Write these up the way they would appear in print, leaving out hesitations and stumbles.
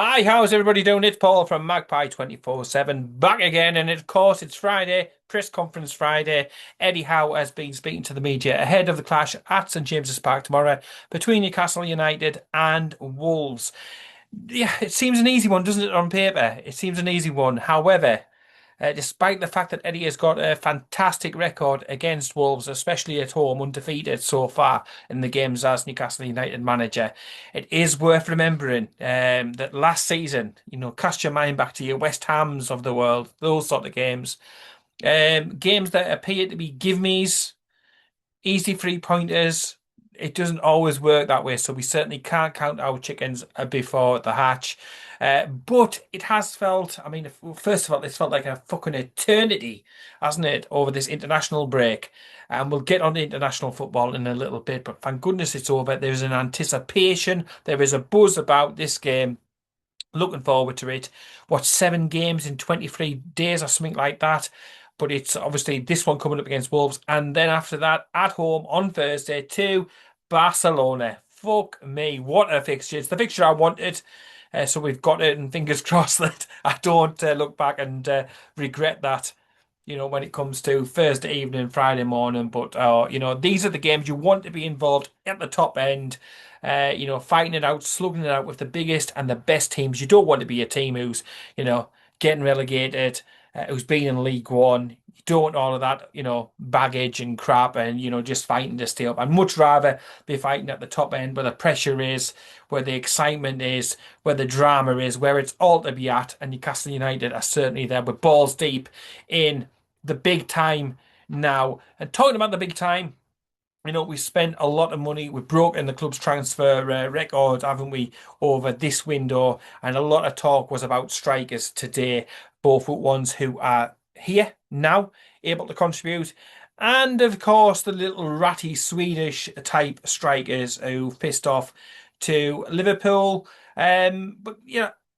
Hi, how's everybody doing? It's Paul from Magpie 24/7 back again, and of course it's Friday, press conference Friday. Eddie Howe has been speaking to the media ahead of the clash at St James's Park tomorrow between Newcastle United and Wolves. Yeah, it seems an easy one, doesn't it, on paper? It seems an easy one. However, despite the fact that Eddie has got a fantastic record against Wolves, especially at home, undefeated so far in the games as Newcastle United manager, it is worth remembering that last season, cast your mind back to your West Hams of the world, those sort of games, games that appear to be give me's, easy three pointers. It doesn't always work that way, so we certainly can't count our chickens before the hatch. But it has felt, I mean, first of all, it's felt like a fucking eternity, hasn't it, over this international break? And we'll get on to international football in a little bit, but thank goodness it's over. There's an anticipation, there is a buzz about this game. Looking forward to it. What, 7 games in 23 days or something like that? But it's obviously this one coming up against Wolves, and then after that, at home on Thursday to Barcelona. Fuck me, what a fixture! It's the fixture I wanted. So we've got it, and fingers crossed that I don't look back and regret that. When it comes to Thursday evening, Friday morning. But these are the games you want to be involved at the top end. Fighting it out, slugging it out with the biggest and the best teams. You don't want to be a team who's, getting relegated, who's been in League One. You don't want all of that, baggage and crap and, just fighting to stay up. I'd much rather be fighting at the top end where the pressure is, where the excitement is, where the drama is, where it's all to be at. And Newcastle United are certainly there with balls deep in the big time now. And talking about the big time, we spent a lot of money. We've broken the club's transfer record, haven't we, over this window? And a lot of talk was about strikers today, both ones who are here now, able to contribute. And of course, the little ratty Swedish type strikers who pissed off to Liverpool. But,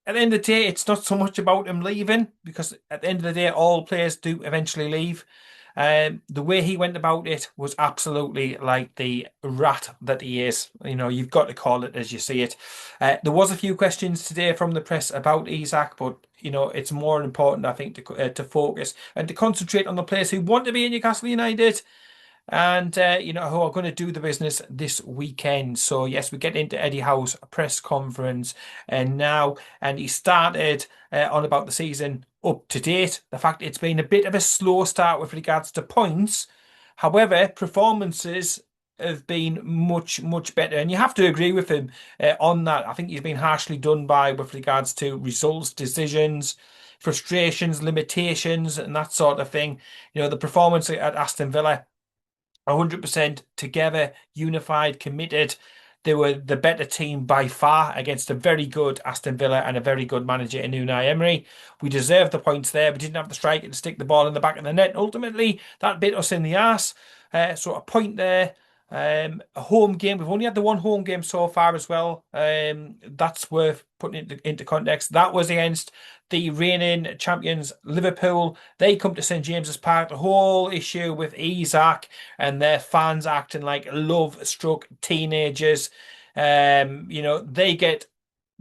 at the end of the day, it's not so much about him leaving because at the end of the day, all players do eventually leave. The way he went about it was absolutely like the rat that he is. You've got to call it as you see it. There was a few questions today from the press about Isak, but it's more important, I think, to focus and to concentrate on the players who want to be in Newcastle United and who are going to do the business this weekend. So yes, we get into Eddie Howe's press conference and he started on about the season up to date. The fact it's been a bit of a slow start with regards to points. However, performances have been much, much better. And you have to agree with him on that. I think he's been harshly done by with regards to results, decisions, frustrations, limitations, and that sort of thing. The performance at Aston Villa, 100% together, unified, committed. They were the better team by far against a very good Aston Villa and a very good manager in Unai Emery. We deserved the points there. We didn't have the striker to stick the ball in the back of the net. Ultimately, that bit us in the arse. So a point there. A home game. We've only had the one home game so far as well. That's worth putting into context. That was against the reigning champions Liverpool. They come to St James's Park. The whole issue with Isak and their fans acting like love-struck teenagers. They get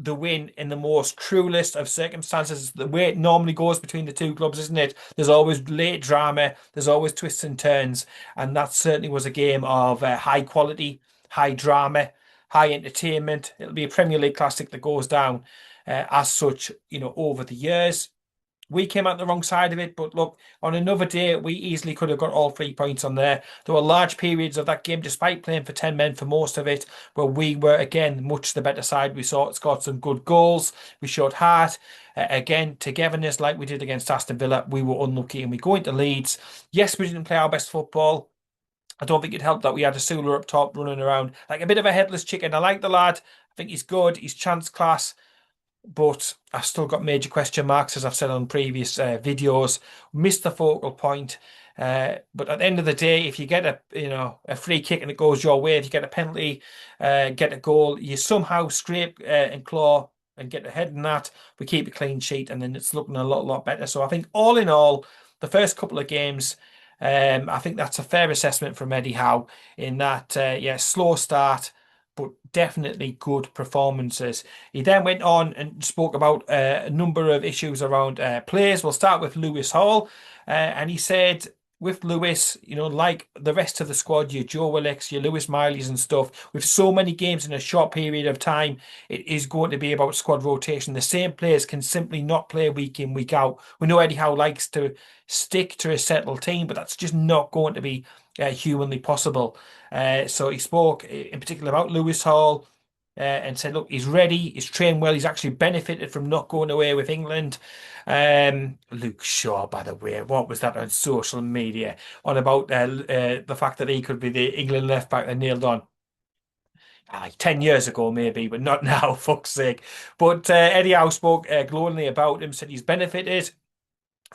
the win in the most cruelest of circumstances. The way it normally goes between the two clubs, isn't it? There's always late drama, there's always twists and turns, and that certainly was a game of high quality, high drama, high entertainment. It'll be a Premier League classic that goes down as such, over the years. We came out the wrong side of it, but look, on another day, we easily could have got all 3 points on there. There were large periods of that game, despite playing for 10 men for most of it, where we were, again, much the better side. We scored some good goals. We showed heart. Again, togetherness like we did against Aston Villa. We were unlucky and we go into Leeds. Yes, we didn't play our best football. I don't think it helped that we had a Sula up top running around like a bit of a headless chicken. I like the lad. I think he's good. He's chance class. But I've still got major question marks, as I've said on previous videos. Missed the focal point. But at the end of the day, if you get a free kick and it goes your way, if you get a penalty, get a goal, you somehow scrape and claw and get ahead in that. We keep a clean sheet, and then it's looking a lot better. So I think all in all, the first couple of games, I think that's a fair assessment from Eddie Howe in that, slow start. but definitely good performances. He then went on and spoke about a number of issues around players. We'll start with Lewis Hall, and he said, with Lewis, like the rest of the squad, your Joe Willicks, your Lewis Mileys and stuff, with so many games in a short period of time, it is going to be about squad rotation. The same players can simply not play week in, week out. We know Eddie Howe likes to stick to a settled team, but that's just not going to be humanly possible. So he spoke in particular about Lewis Hall. And said, look, he's ready, he's trained well, he's actually benefited from not going away with England. Luke Shaw, by the way, what was that on social media on about the fact that he could be the England left back they nailed on? Like 10 years ago, maybe, but not now, fuck's sake. But Eddie Howe spoke glowingly about him, said he's benefited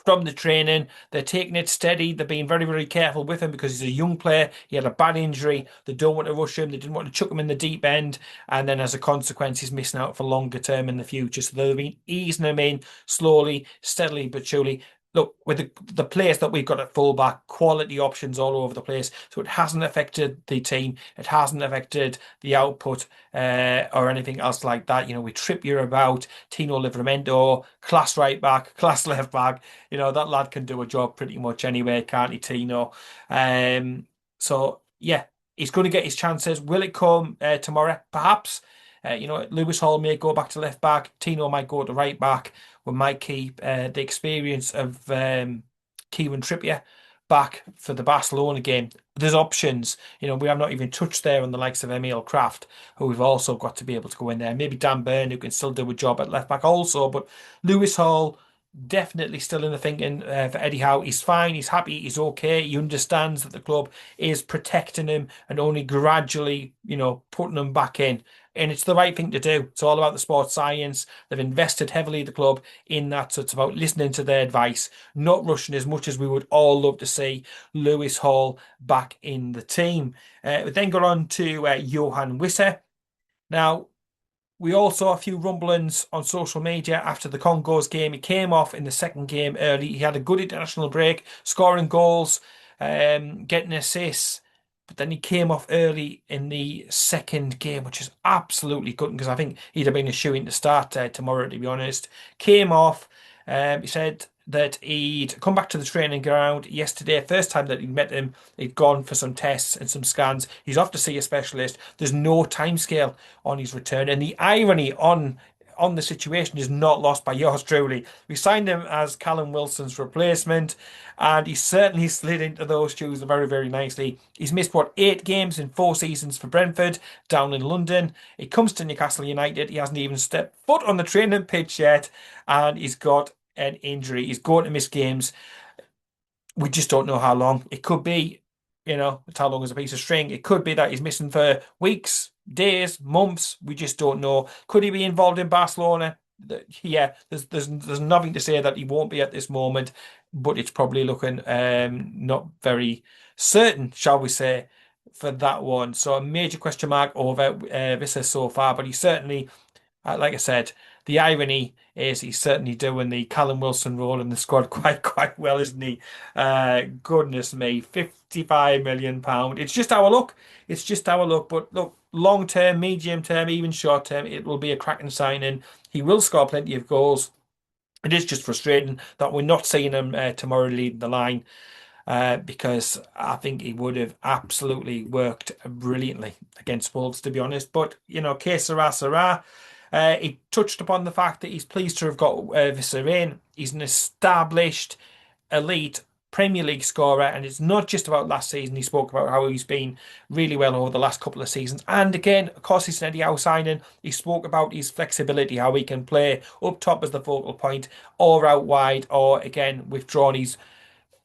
from the training. They're taking it steady. They're being very, very careful with him because he's a young player. He had a bad injury. They don't want to rush him. They didn't want to chuck him in the deep end. And then as a consequence, he's missing out for longer term in the future. So they've been easing him in slowly, steadily, but surely. Look, with the players that we've got at fullback, quality options all over the place. So it hasn't affected the team. It hasn't affected the output or anything else like that. We trip you about Tino Livramento, class right back, class left back. That lad can do a job pretty much anywhere, can't he, Tino? So yeah, he's going to get his chances. Will it come tomorrow? Perhaps. Lewis Hall may go back to left back. Tino might go to right back. We might keep the experience of Kieran Trippier back for the Barcelona game. There's options. We have not even touched there on the likes of Emil Kraft, who we've also got to be able to go in there. Maybe Dan Burn, who can still do a job at left back also. But Lewis Hall, definitely still in the thinking for Eddie Howe. He's fine, he's happy, he's okay. He understands that the club is protecting him and only gradually, putting him back in. And it's the right thing to do. It's all about the sports science. They've invested heavily, the club, in that. So it's about listening to their advice, not rushing as much as we would all love to see Lewis Hall back in the team. We then got on to Johan Wissa. Now, we all saw a few rumblings on social media after the Congos game. He came off in the second game early. He had a good international break, scoring goals, getting assists. But then he came off early in the second game, which is absolutely good because I think he'd have been a shoo-in to start tomorrow, to be honest. Came off. He said that he'd come back to the training ground yesterday. First time that he'd met him, he'd gone for some tests and some scans. He's off to see a specialist. There's no timescale on his return. And the irony on the situation is not lost by yours truly. We signed him as Callum Wilson's replacement, and he certainly slid into those shoes very, very nicely. He's missed, 8 games in 4 seasons for Brentford down in London. He comes to Newcastle United. He hasn't even stepped foot on the training pitch yet, and he's got an injury. He's going to miss games. We just don't know how long. It could be, it's how long is a piece of string. It could be that he's missing for weeks, days, months. We just don't know. Could he be involved in Barcelona? Yeah, there's nothing to say that he won't be at this moment, but it's probably looking not very certain, shall we say, for that one. So a major question mark over Visser so far, but he certainly, like I said, the irony is he's certainly doing the Callum Wilson role in the squad quite well, isn't he? Goodness me, £55 million. It's just our luck. It's just our luck. But look, long term, medium term, even short term, it will be a cracking signing. He will score plenty of goals. It is just frustrating that we're not seeing him tomorrow leading the line. Because I think he would have absolutely worked brilliantly against Wolves, to be honest. But, que sera, sera. He touched upon the fact that he's pleased to have got Visser in. He's an established, elite Premier League scorer, and it's not just about last season. He spoke about how he's been really well over the last couple of seasons. And again, of course, he's an Eddie Howe signing. He spoke about his flexibility, how he can play up top as the focal point, or out wide, or again, withdrawn.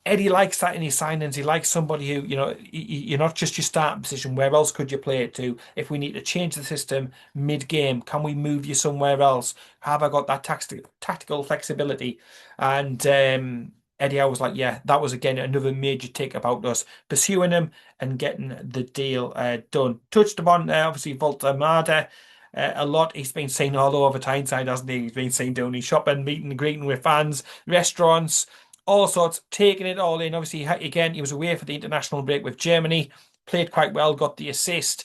Eddie likes that in his signings. He likes somebody who, you're not just your starting position. Where else could you play it to? If we need to change the system mid-game, can we move you somewhere else? Have I got that tactical flexibility? And Eddie Howe was like, yeah, that was again another major tick about us pursuing him and getting the deal done. Touched upon, obviously, Volta Mada. A lot. He's been seen all over Tyneside, hasn't he? He's been seen doing his shopping, meeting and greeting with fans, restaurants, all sorts, taking it all in. Obviously, again, he was away for the international break with Germany, played quite well, got the assist.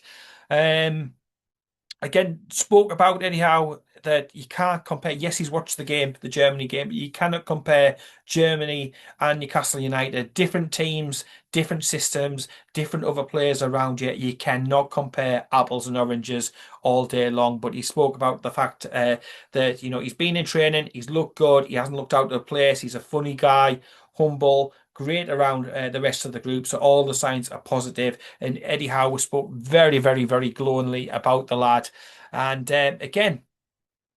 Again, spoke about anyhow that you can't compare. Yes, he's watched the game, the Germany game, but you cannot compare Germany and Newcastle United. Different teams, different systems, different other players around you. You cannot compare apples and oranges all day long. But he spoke about the fact that he's been in training, he's looked good, he hasn't looked out of place. He's a funny guy, humble. Great around the rest of the group, so all the signs are positive. And Eddie Howe spoke very, very, very glowingly about the lad. And again,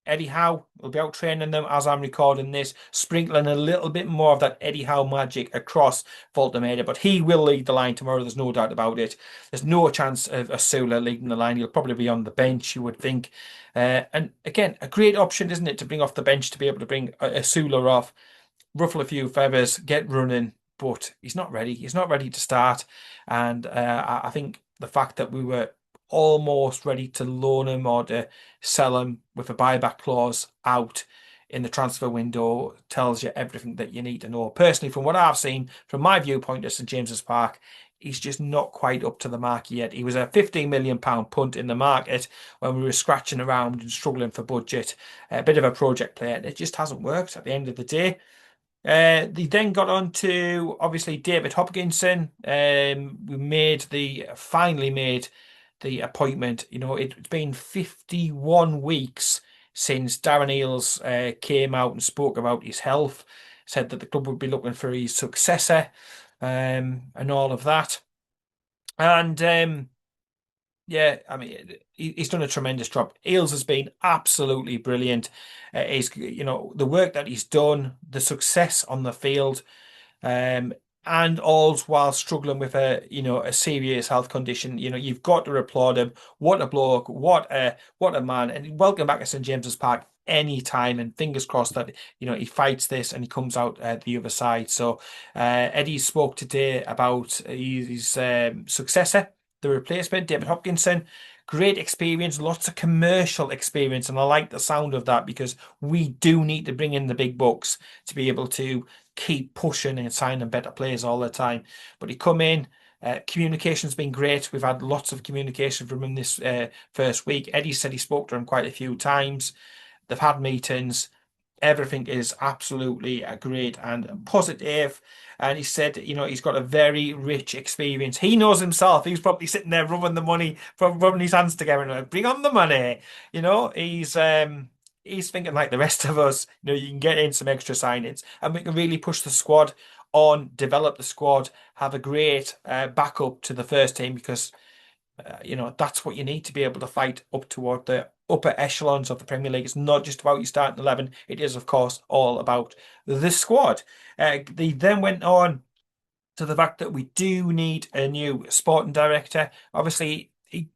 Eddie Howe will be out training them as I'm recording this, sprinkling a little bit more of that Eddie Howe magic across Voltameda. But he will lead the line tomorrow. There's no doubt about it. There's no chance of Asula leading the line. He'll probably be on the bench, you would think. And again, a great option, isn't it, to bring off the bench to be able to bring Asula off, ruffle a few feathers, get running, but he's not ready. He's not ready to start. And I think the fact that we were almost ready to loan him or to sell him with a buyback clause out in the transfer window tells you everything that you need to know. Personally, from what I've seen, from my viewpoint at St James's Park, he's just not quite up to the mark yet. He was a £15 million punt in the market when we were scratching around and struggling for budget. A bit of a project player, and it just hasn't worked at the end of the day. They then got on to obviously David Hopkinson. We finally made the appointment. It's been 51 weeks since Darren Eales came out and spoke about his health, said that the club would be looking for his successor, and all of that. And yeah, I mean, he's done a tremendous job. Eales has been absolutely brilliant. The work that he's done, the success on the field, um, and all while struggling with a serious health condition. You've got to applaud him. What a bloke! What a man! And welcome back to St James's Park any time. And fingers crossed that he fights this and he comes out the other side. So Eddie spoke today about his successor, the replacement, David Hopkinson. Great experience, lots of commercial experience, and I like the sound of that because we do need to bring in the big bucks to be able to keep pushing and signing better players all the time. But he come in. Communication's been great. We've had lots of communication from him this first week. Eddie said he spoke to him quite a few times. They've had meetings. Everything is absolutely great and positive. And he said, he's got a very rich experience. He knows himself. He's probably sitting there rubbing the money, rubbing his hands together and like, bring on the money. He's thinking like the rest of us. You can get in some extra signings, and we can really push the squad on, develop the squad, have a great backup to the first team because that's what you need to be able to fight up toward the upper echelons of the Premier League. It's not just about your starting 11. It is, of course, all about the squad. They then went on to the fact that we do need a new sporting director. Obviously, he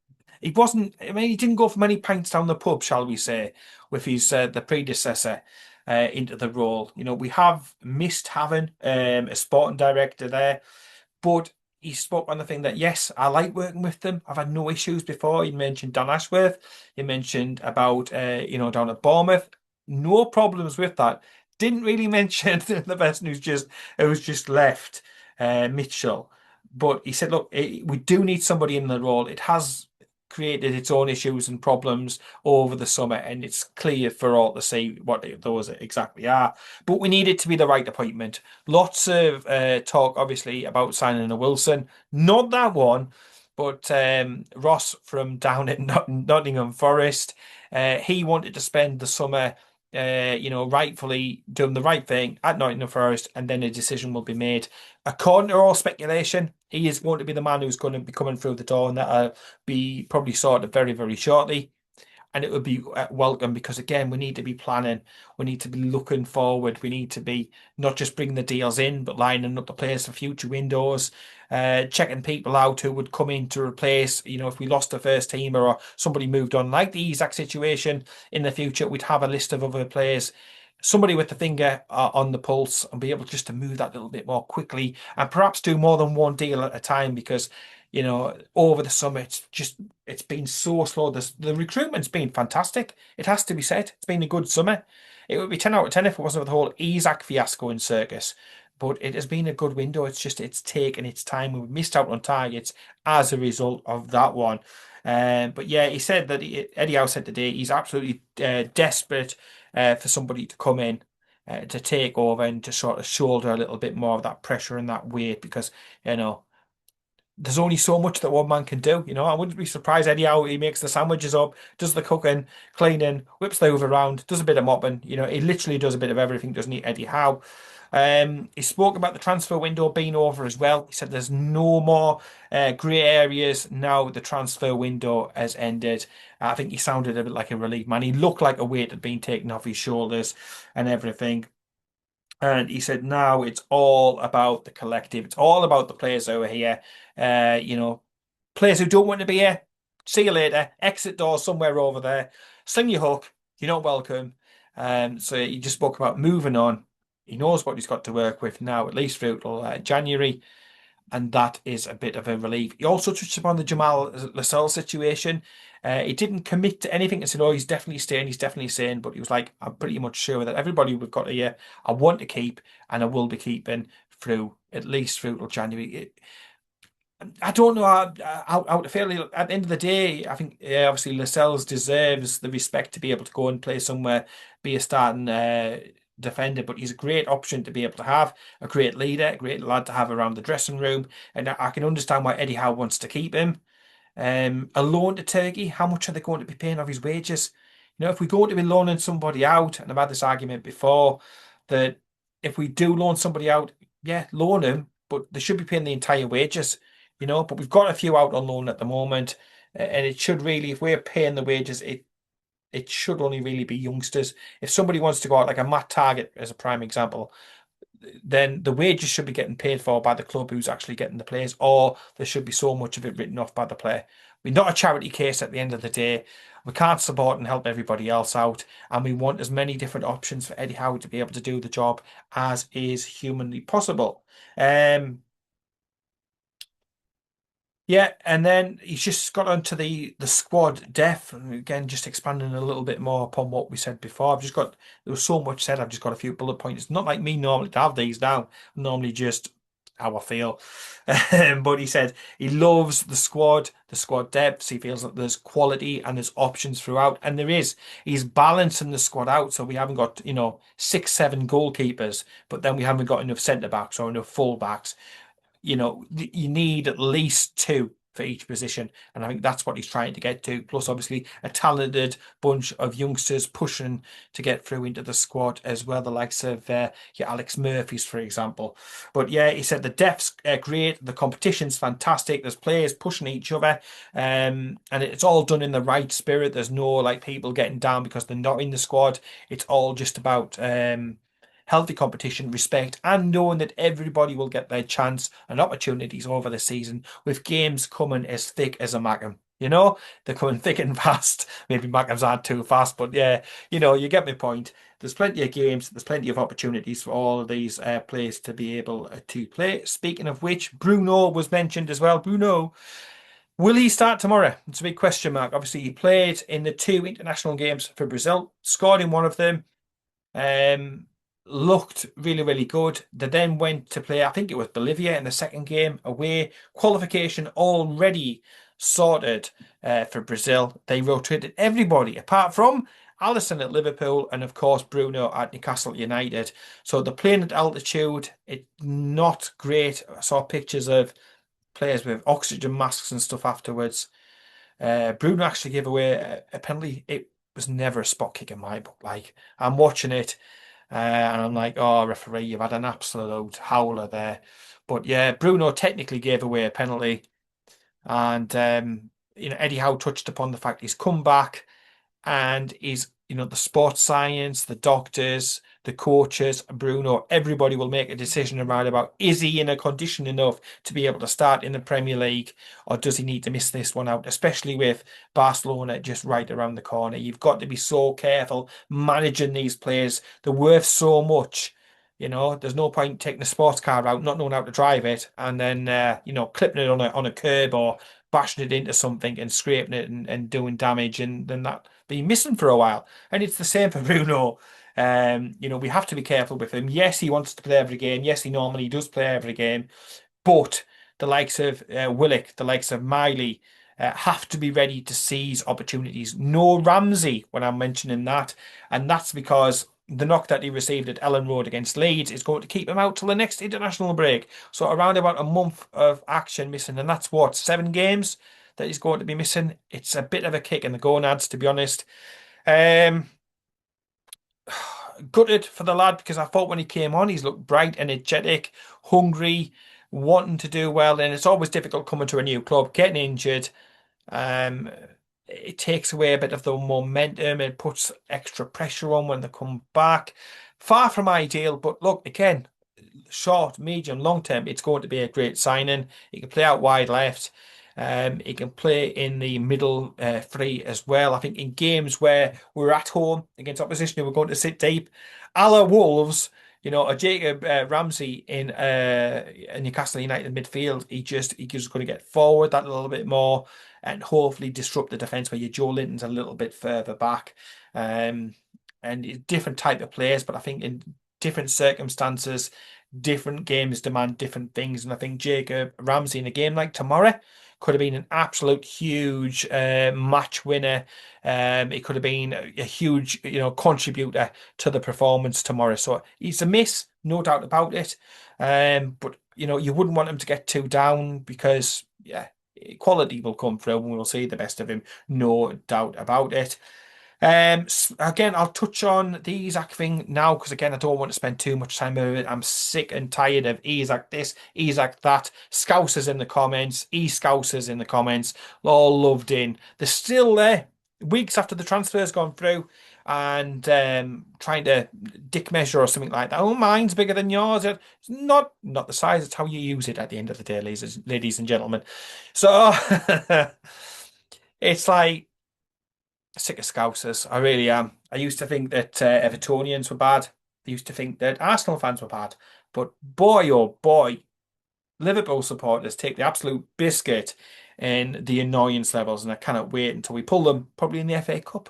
wasn't. I mean, he didn't go for many pints down the pub, shall we say, with his the predecessor into the role. We have missed having a sporting director there, but he spoke on the thing that yes, I like working with them. I've had no issues before. He mentioned Dan Ashworth. He mentioned about down at Bournemouth. No problems with that. Didn't really mention the person who's just left, Mitchell. But he said, look, we do need somebody in the role. It has created its own issues and problems over the summer, and it's clear for all to see what those exactly are. But we need it to be the right appointment. Lots of talk, obviously, about signing a Wilson. Not that one, but Ross from down at Nottingham Forest. He wanted to spend the summer, rightfully doing the right thing at Nottingham Forest, and then a decision will be made. According to all speculation, he is going to be the man who's going to be coming through the door, and that'll be probably sorted very, very shortly. And it would be welcome because, again, we need to be planning. We need to be looking forward. We need to be not just bringing the deals in, but lining up the players for future windows, checking people out who would come in to replace, if we lost a first teamer or somebody moved on, like the Isaac situation in the future, we'd have a list of other players, somebody with the finger on the pulse and be able just to move that little bit more quickly and perhaps do more than one deal at a time because over the summer, it's been so slow. The recruitment's been fantastic. It has to be said. It's been a good summer. It would be 10 out of 10 if it wasn't for the whole Isaac fiasco in Circus. but it has been a good window. It's just it's taken its time. We've missed out on targets as a result of that one. But yeah, he said that Eddie Howe said today he's absolutely desperate for somebody to come in to take over and to sort of shoulder a little bit more of that pressure and that weight because you know there's only so much that one man can do. I wouldn't be surprised Eddie Howe, he makes the sandwiches up, does the cooking, cleaning, whips the hoover around, does a bit of mopping. He literally does a bit of everything, doesn't he, Eddie Howe? He spoke about the transfer window being over as well. He said there's no more grey areas now. The transfer window has ended. I think he sounded a bit like a relief man. He looked like a weight had been taken off his shoulders and everything. And he said, now it's all about the collective. It's all about the players over here. Uh, you know, Players who don't want to be here, see you later. Exit door somewhere over there. Sling your hook. You're not welcome. So he just spoke about moving on. He knows what he's got to work with now, at least through till January, and that is a bit of a relief. He also touched upon the Jamal Lascelles situation. He didn't commit to anything and said, "Oh, he's definitely staying." But he was like, "I'm pretty much sure that everybody we've got here, I want to keep, and I will be keeping through at least through till January." I don't know how to feel. At the end of the day, I think obviously Lascelles deserves the respect to be able to go and play somewhere, be a starting defender. But he's a great option to be able to have, a great leader, a great lad to have around the dressing room. And I can understand why Eddie Howe wants to keep him. A loan to Turkey, how much are they going to be paying off his wages? If we're going to be loaning somebody out, and I've had this argument before, that if we do loan somebody out, yeah, loan him, but they should be paying the entire wages. But we've got a few out on loan at the moment, and it should really, if we're paying the wages, it should only really be youngsters. If somebody wants to go out like a Matt Target as a prime example, then the wages should be getting paid for by the club who's actually getting the players, or there should be so much of it written off by the player. We're not a charity case at the end of the day. We can't support and help everybody else out, and we want as many different options for Eddie Howe to be able to do the job as is humanly possible. Yeah, and then he's just got onto the squad depth, and again, just expanding a little bit more upon what we said before. There was so much said, I've just got a few bullet points. It's not like me normally to have these down, normally just how I feel. But he said he loves the squad depth. He feels that there's quality and there's options throughout, and there is. He's balancing the squad out, so we haven't got, 6, 7 goalkeepers, but then we haven't got enough centre backs or enough full backs. You need at least two for each position. And I think that's what he's trying to get to. Plus, obviously, a talented bunch of youngsters pushing to get through into the squad as well, the likes of your Alex Murphys, for example. But yeah, he said the depth's great, the competition's fantastic, there's players pushing each other, and it's all done in the right spirit. There's no like people getting down because they're not in the squad. It's all just about healthy competition, respect, and knowing that everybody will get their chance and opportunities over the season, with games coming as thick as a Mackem. They're coming thick and fast. Maybe Mackems aren't too fast, but yeah, you get my point. There's plenty of games, there's plenty of opportunities for all of these players to be able to play. Speaking of which, Bruno was mentioned as well. Bruno, will he start tomorrow? It's a big question mark. Obviously, he played in the 2 international games for Brazil, scored in one of them. Um, Looked really, really good. They then went to play, I think it was Bolivia in the second game away. Qualification already sorted for Brazil. They rotated everybody apart from Alisson at Liverpool and, of course, Bruno at Newcastle United. So they're playing at altitude. It's not great. I saw pictures of players with oxygen masks and stuff afterwards. Bruno actually gave away a penalty. It was never a spot kick in my book. Like, I'm watching it. And I'm like, oh, referee, you've had an absolute howler there. But yeah, Bruno technically gave away a penalty. And, Eddie Howe touched upon the fact he's come back and he's, the sports science, the doctors, the coaches, Bruno, everybody will make a decision around about is he in a condition enough to be able to start in the Premier League, or does he need to miss this one out, especially with Barcelona just right around the corner. You've got to be so careful managing these players. They're worth so much. There's no point taking a sports car out, not knowing how to drive it, and then clipping it on a curb or bashing it into something and scraping it and doing damage, and then that being missing for a while. And it's the same for Bruno. We have to be careful with him. Yes, he wants to play every game. Yes, he normally does play every game. But the likes of Willock, the likes of Miley, have to be ready to seize opportunities. No Ramsey when I'm mentioning that. And that's because the knock that he received at Ellen Road against Leeds is going to keep him out till the next international break. So around about a month of action missing. And that's what, 7 games that he's going to be missing. It's a bit of a kick in the gonads, to be honest. Um, Gutted for the lad because I thought when he came on, he's looked bright, energetic, hungry, wanting to do well. And it's always difficult coming to a new club, getting injured. Um, it takes away a bit of the momentum. It puts extra pressure on when they come back. Far from ideal, but look, again, short, medium, long term, it's going to be a great signing. He can play out wide left. He can play in the middle three as well. I think in games where we're at home against opposition who we're going to sit deep, a la Wolves, a Jacob Ramsey in Newcastle United midfield, he's just going to get forward that little bit more and hopefully disrupt the defence where your Joe Linton's a little bit further back. And different type of players, but I think in different circumstances, different games demand different things. And I think Jacob Ramsey in a game like tomorrow could have been an absolute huge match winner. It could have been a huge, contributor to the performance tomorrow. So he's a miss, no doubt about it. But you wouldn't want him to get too down because, yeah, quality will come through and we'll see the best of him, no doubt about it. Again, I'll touch on the Isaac thing now because again, I don't want to spend too much time with it. I'm sick and tired of Isaac this, Isaac that. Scousers in the comments, e-Scousers in the comments, all loved in. They're still there weeks after the transfer's gone through and trying to dick measure or something like that. Oh, mine's bigger than yours. It's not the size, it's how you use it at the end of the day, ladies and gentlemen. So it's like sick of Scousers. I really am. I used to think that Evertonians were bad. I used to think that Arsenal fans were bad. But boy, oh boy, Liverpool supporters take the absolute biscuit in the annoyance levels, and I cannot wait until we pull them, probably in the FA Cup.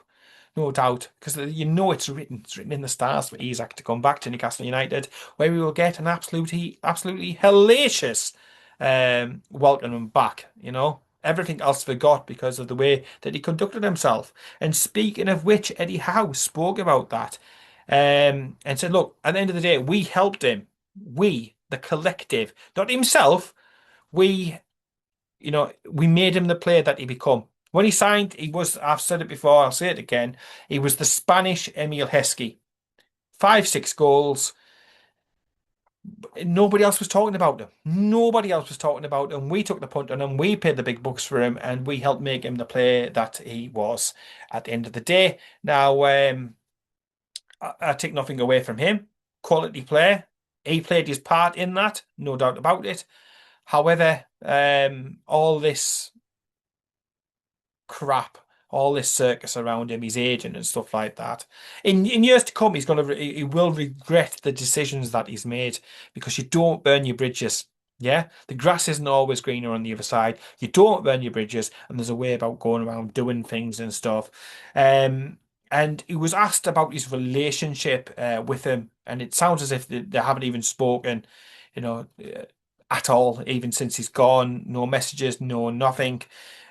No doubt, because it's written in the stars for Isak to come back to Newcastle United, where we will get an absolutely hellacious welcome him back. Everything else forgot because of the way that he conducted himself. And speaking of which, Eddie Howe spoke about that and said, look, at the end of the day, we helped him. We, the collective, not himself. We made him the player that he become. When he signed, I've said it before, I'll say it again, he was the Spanish Emil Heskey. 5, 6 goals. Nobody else was talking about him. Nobody else was talking about him. We took the punt on him. We paid the big bucks for him, and we helped make him the player that he was at the end of the day. Now, I take nothing away from him. Quality player. He played his part in that, no doubt about it. However, all this crap, all this circus around him, his agent and stuff like that. In years to come, he will regret the decisions that he's made because you don't burn your bridges. Yeah, the grass isn't always greener on the other side. You don't burn your bridges, and there's a way about going around doing things and stuff. And he was asked about his relationship with him, and it sounds as if they haven't even spoken, you know, uh, at all, even since he's gone. No messages, no nothing.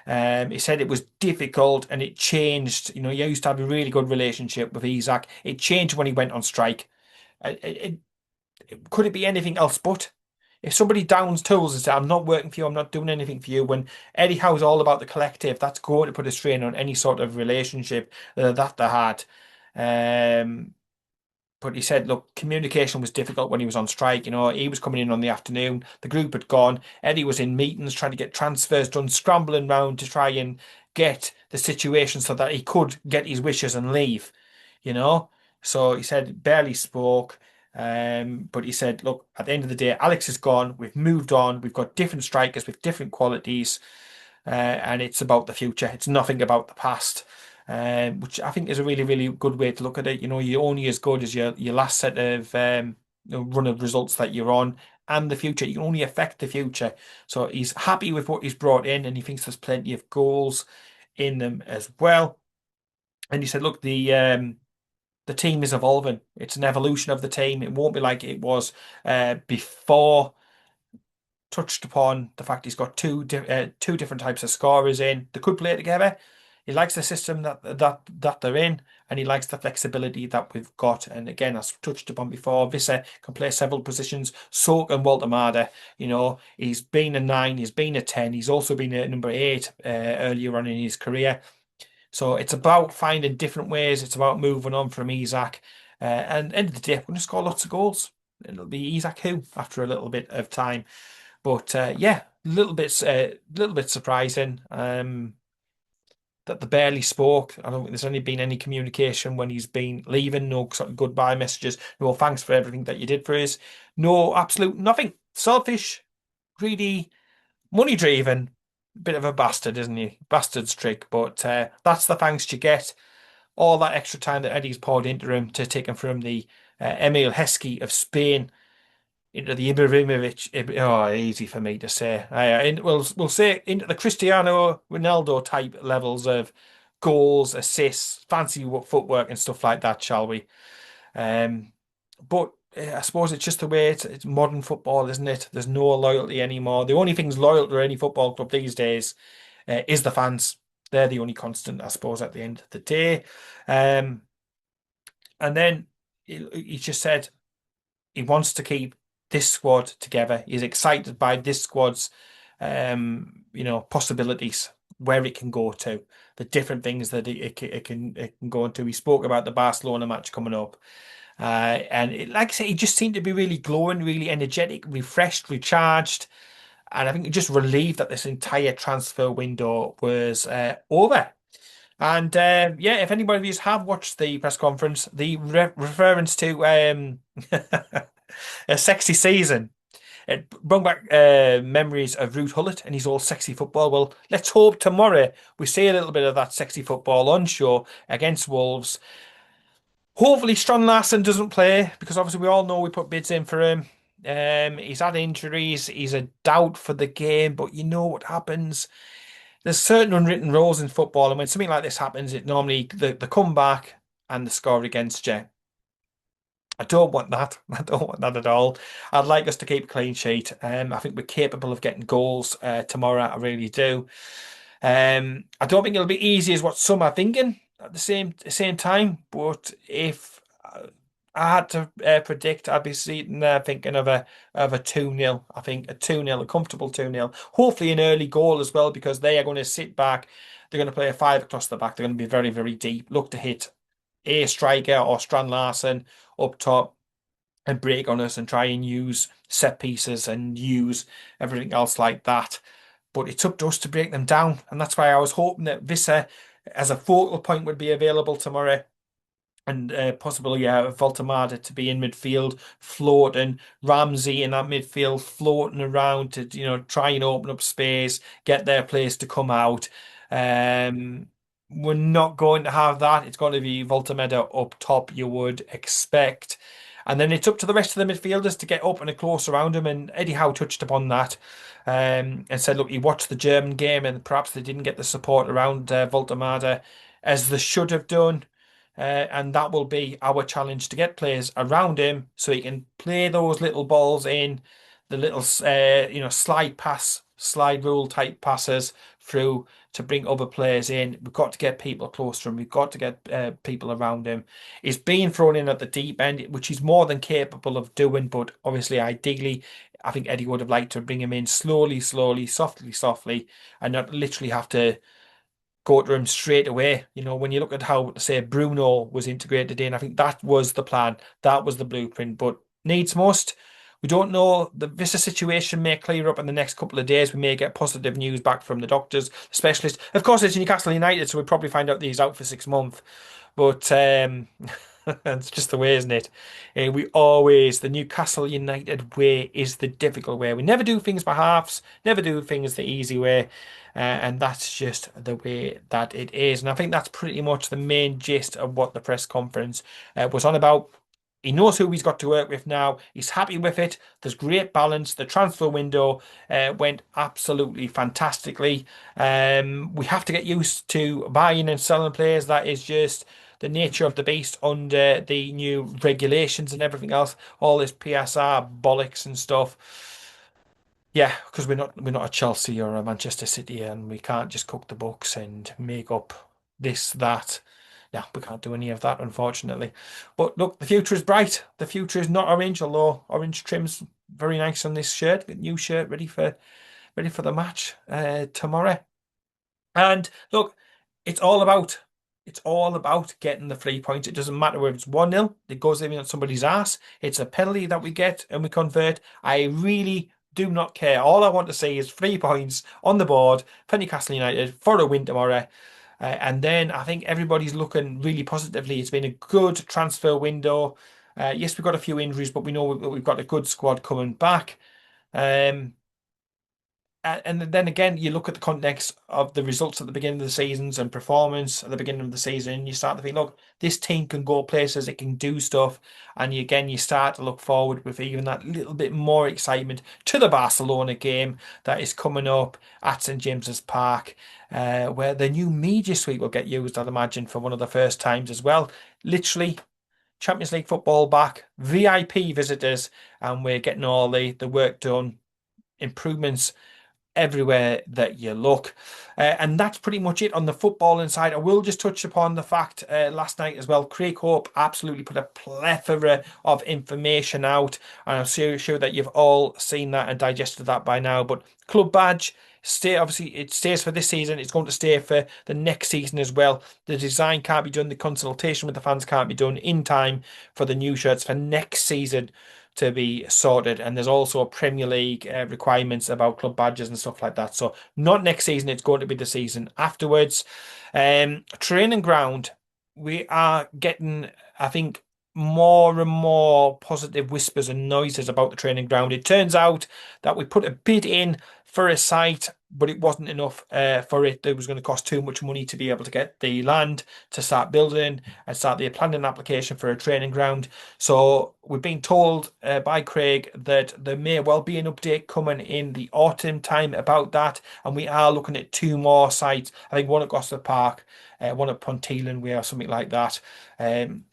He said it was difficult and it changed. He used to have a really good relationship with Isaac. It changed when he went on strike. Could it be anything else but? If somebody downs tools and says, I'm not working for you, I'm not doing anything for you, when Eddie Howe's all about the collective, that's going to put a strain on any sort of relationship that they had. Um, but he said, look, communication was difficult when he was on strike. He was coming in on the afternoon. The group had gone. Eddie was in meetings trying to get transfers done, scrambling round to try and get the situation so that he could get his wishes and leave, you know. So he said barely spoke. But he said, look, at the end of the day, Alex is gone. We've moved on. We've got different strikers with different qualities. And it's about the future. It's nothing about the past, which I think is a really, really good way to look at it. You're only as good as your last set of run of results that you're on, and the future. You can only affect the future. So he's happy with what he's brought in, and he thinks there's plenty of goals in them as well. And he said, look, the the team is evolving. It's an evolution of the team. It won't be like it was before. Touched upon the fact he's got two different types of scorers in. They could play together. He likes the system that they're in, and he likes the flexibility that we've got. And again, as touched upon before, Visser can play several positions. So can Walter Marder. He's been a 9, he's been a 10, he's also been a number 8 earlier on in his career. So it's about finding different ways. It's about moving on from Isaac. And end of the day, we're going to score lots of goals. It'll be Isaac who after a little bit of time. But yeah, little bit surprising that they barely spoke. I don't think there's only been any communication when he's been leaving. No sort of goodbye messages. No thanks for everything that you did for us. No, absolute nothing. Selfish, greedy, money driven. Bit of a bastard, isn't he? Bastard's trick. But that's the thanks you get. All that extra time that Eddie's poured into him to take him from the Emil Heskey of Spain into the Ibrahimovic. Oh, easy for me to say. We'll say into the Cristiano Ronaldo type levels of goals, assists, fancy footwork, and stuff like that, shall we? But I suppose it's just the way it's modern football, isn't it? There's no loyalty anymore. The only thing's loyal to any football club these days is the fans. They're the only constant, I suppose, at the end of the day. And then he just said he wants to keep this squad together. He's excited by this squad's, possibilities, where it can go to, the different things that it can go into. We spoke about the Barcelona match coming up, like I say, he just seemed to be really glowing, really energetic, refreshed, recharged, and I think just relieved that this entire transfer window was over. And yeah, if anybody of you have watched the press conference, the reference to a sexy season, it brought back memories of Ruud Gullit and his all sexy football. Well, let's hope tomorrow we see a little bit of that sexy football on show against Wolves. Hopefully, Strand Larsen doesn't play because obviously we all know we put bids in for him. He's had injuries. He's a doubt for the game, but you know what happens. There's certain unwritten rules in football, and when something like this happens, it normally the come back and the score against you. I don't want that. I don't want that at all. I'd like us to keep a clean sheet. I think we're capable of getting goals tomorrow. I really do. I don't think it'll be easy as what some are thinking at the same time. But if I had to predict, I'd be sitting there thinking of a 2-0. I think a 2-0, a comfortable 2-0. Hopefully an early goal as well, because they are going to sit back. They're going to play a 5 across the back. They're going to be very, very deep. Look to hit a striker or Strand Larsen up top and break on us and try and use set pieces and use everything else like that. But it's up to us to break them down. And that's why I was hoping that Visser as a focal point would be available tomorrow. And possibly Voltemade to be in midfield, floating, Ramsey in that midfield, floating around to try and open up space, get their players to come out. We're not going to have that. It's going to be Voltemade up top, you would expect. And then it's up to the rest of the midfielders to get up and close around him. And Eddie Howe touched upon that and said, look, he watched the German game and perhaps they didn't get the support around Voltemade as they should have done. And that will be our challenge to get players around him so he can play those little balls in, the little, slide rule type passes through to bring other players in. We've got to get people close to him. We've got to get people around him. He's being thrown in at the deep end, which he's more than capable of doing. But obviously, ideally, I think Eddie would have liked to bring him in slowly, softly, and not literally have to go to him straight away. When you look at how, say, Bruno was integrated in, I think that was the plan. That was the blueprint. But needs must. We don't know. The Visser situation may clear up in the next couple of days. We may get positive news back from the doctors, the specialists. Of course, it's Newcastle United, so we'll probably find out that he's out for 6 months. But it's just the way, isn't it? The Newcastle United way is the difficult way. We never do things by halves, never do things the easy way. And that's just the way that it is. And I think that's pretty much the main gist of what the press conference was on about. He knows who he's got to work with now. He's happy with it. There's great balance. The transfer window went absolutely fantastically. We have to get used to buying and selling players. That is just the nature of the beast under the new regulations and everything else, all this PSR bollocks and stuff. Yeah, because we're not a Chelsea or a Manchester City, and we can't just cook the books and make up this, that. No, we can't do any of that, unfortunately. But look, the future is bright. The future is not orange, although orange trim's very nice on this shirt. New shirt ready for the match tomorrow. And look, it's all about it's all about getting the 3 points. It doesn't matter whether it's 1-0, it goes in on somebody's ass. It's a penalty that we get and we convert. I really do not care. All I want to see is 3 points on the board for Newcastle United for a win tomorrow. And then I think everybody's looking really positively. It's been a good transfer window. Yes, we've got a few injuries, but we know we've got a good squad coming back. Um, and then again, you look at the context of the results at the beginning of the seasons and performance at the beginning of the season, and you start to think, look, this team can go places, it can do stuff. And you start to look forward with even that little bit more excitement to the Barcelona game that is coming up at St James's Park, where the new media suite will get used, I'd imagine, for one of the first times as well. Literally, Champions League football back, VIP visitors, and we're getting all the work done, improvements everywhere that you look. And that's pretty much it on the footballing side. I will just touch upon the fact last night as well, Craig Hope absolutely put a plethora of information out, and I'm sure that you've all seen that and digested that by now. But club badge, obviously it stays for this season, it's going to stay for the next season as well. The design can't be done, the consultation with the fans can't be done in time for the new shirts for next season to be sorted. And there's also Premier League requirements about club badges and stuff like that. So not next season, it's going to be the season afterwards. Training ground, we are getting, I think, more and more positive whispers and noises about the training ground. It turns out that we put a bid in for a site, but it wasn't enough for it. It was going to cost too much money to be able to get the land to start building and start the planning application for a training ground. So we've been told by Craig that there may well be an update coming in the autumn time about that, and we are looking at two more sites. I think one at Gosford Park, one at Ponteland Way or something like that.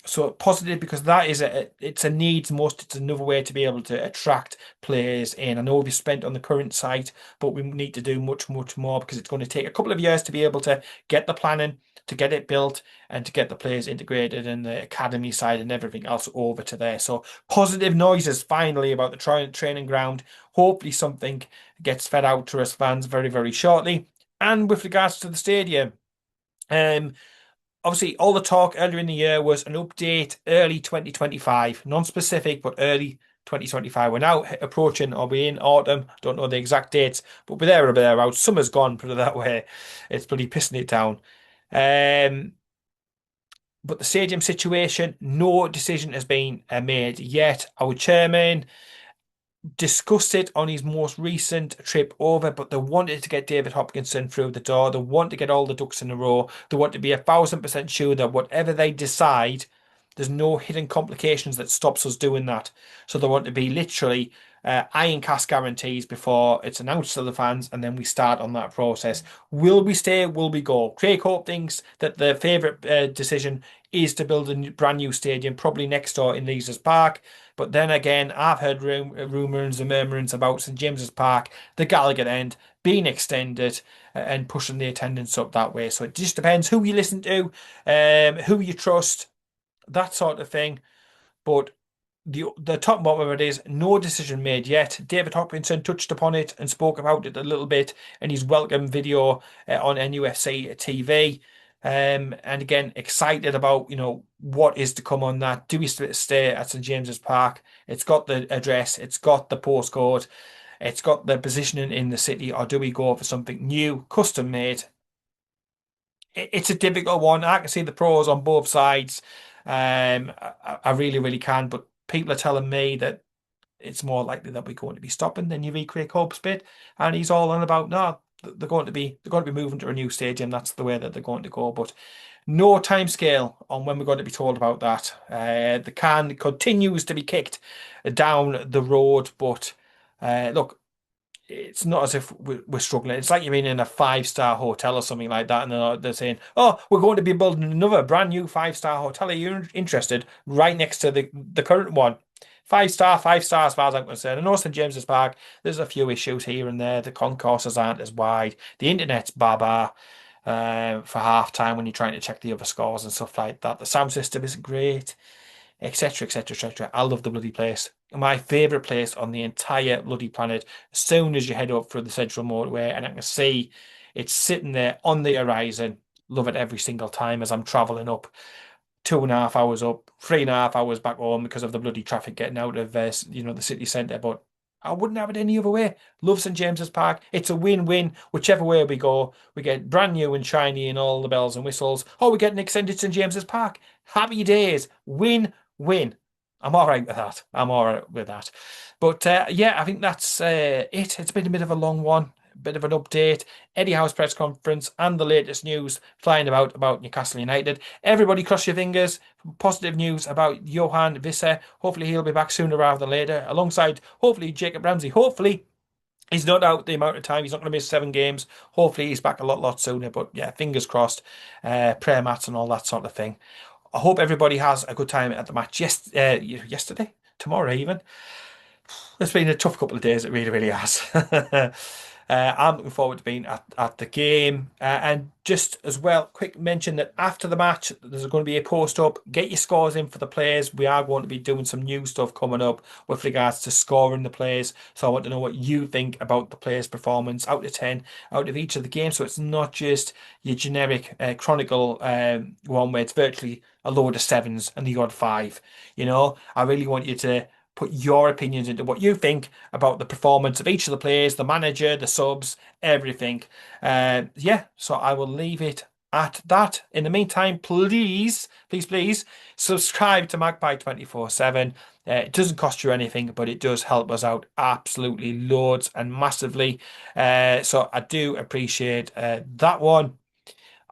So positive, because that is it's a needs must. It's another way to be able to attract players in. I know we've spent on the current site, but we need to do much more, because it's going to take a couple of years to be able to get the planning, to get it built, and to get the players integrated and the academy side and everything else over to there. So positive noises finally about the training ground. Hopefully something gets fed out to us fans very, very shortly. And with regards to the stadium, um, obviously all the talk earlier in the year was an update early 2025, non-specific, but early 2025. We're now approaching, or we're in autumn, don't know the exact dates, but we're there or thereabouts. Summer's gone, put it that way. It's bloody pissing it down. But the stadium situation, no decision has been made yet. Our chairman discussed it on his most recent trip over, but they wanted to get David Hopkinson through the door. They want to get all the ducks in a row. They want to be 1,000% sure that whatever they decide, there's no hidden complications that stops us doing that. So they want to be literally iron cast guarantees before it's announced to the fans, and then we start on that process. Will we stay? Will we go? Craig Hope thinks that the favourite decision is to build a brand new stadium, probably next door in Leazes Park. But then again, I've heard rumours and murmurings about St James's Park, the Gallagher end, being extended and pushing the attendance up that way. So it just depends who you listen to, who you trust, that sort of thing. But the top bottom of it is no decision made yet. David Hopkinson touched upon it and spoke about it a little bit in his welcome video on NUFC TV. And again, excited about what is to come on that. Do we stay at St James's Park? It's got the address, it's got the postcode, it's got the positioning in the city, or do we go for something new, custom made? It's a difficult one. I can see the pros on both sides. I really, really can. But people are telling me that it's more likely that we're going to be stopping than you Craig Hope's bit, and he's all on about no, they're going to be moving to a new stadium. That's the way that they're going to go. But no time scale on when we're going to be told about that. The can continues to be kicked down the road, but look, it's not as if we're struggling. It's like you're in a five-star hotel or something like that, and they're saying, "Oh, we're going to be building another brand new five-star hotel. Are you interested?" Right next to the current one. Five star as far as I'm concerned. I know St James's Park, there's a few issues here and there. The concourses aren't as wide. The internet's baba for half time when you're trying to check the other scores and stuff like that. The sound system isn't great, etc., etc., etc. I love the bloody place. My favourite place on the entire bloody planet. As soon as you head up through the central motorway and I can see it's sitting there on the horizon, love it every single time as I'm travelling up. 2.5 hours up, 3.5 hours back home because of the bloody traffic getting out of the city centre. But I wouldn't have it any other way. Love St James's Park. It's a win-win. Whichever way we go, we get brand new and shiny and all the bells and whistles. Or we get an extended St James's Park. Happy days. Win-win. I'm all right with that. I'm all right with that. But yeah, I think that's it. It's been a bit of a long one. Bit of an update. Eddie Howe's press conference and the latest news flying about Newcastle United. Everybody cross your fingers. Positive news about Johan Visser. Hopefully he'll be back sooner rather than later. Alongside, hopefully, Jacob Ramsey. Hopefully he's not out the amount of time. He's not going to miss 7 games. Hopefully he's back a lot sooner. But yeah, fingers crossed. Prayer mats and all that sort of thing. I hope everybody has a good time at the match yesterday, tomorrow even. It's been a tough couple of days. It really, really has. I'm looking forward to being at the game. And just as well, quick mention that after the match, there's going to be a post up. Get your scores in for the players. We are going to be doing some new stuff coming up with regards to scoring the players. So I want to know what you think about the players' performance out of 10, out of each of the games. So it's not just your generic Chronicle one where it's virtually a load of sevens and the odd five. I really want you to put your opinions into what you think about the performance of each of the players, the manager, the subs, everything. Yeah, so I will leave it at that. In the meantime, please subscribe to Magpie 24/7. It doesn't cost you anything, but it does help us out absolutely loads and massively. So I do appreciate that one.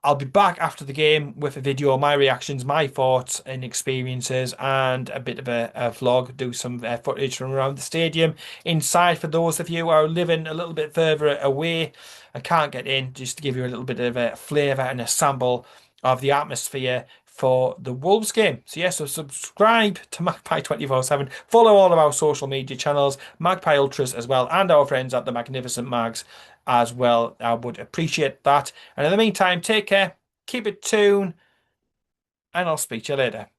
I'll be back after the game with a video, my reactions, my thoughts and experiences, and a bit of a vlog. Do some footage from around the stadium inside for those of you who are living a little bit further away and can't get in, just to give you a little bit of a flavour and a sample of the atmosphere for the Wolves game. So yes, so subscribe to Magpie 24/7. Follow all of our social media channels, Magpie Ultras as well, and our friends at the Magnificent Mags as well. I would appreciate that. And in the meantime, take care, keep it Toon, and I'll speak to you later.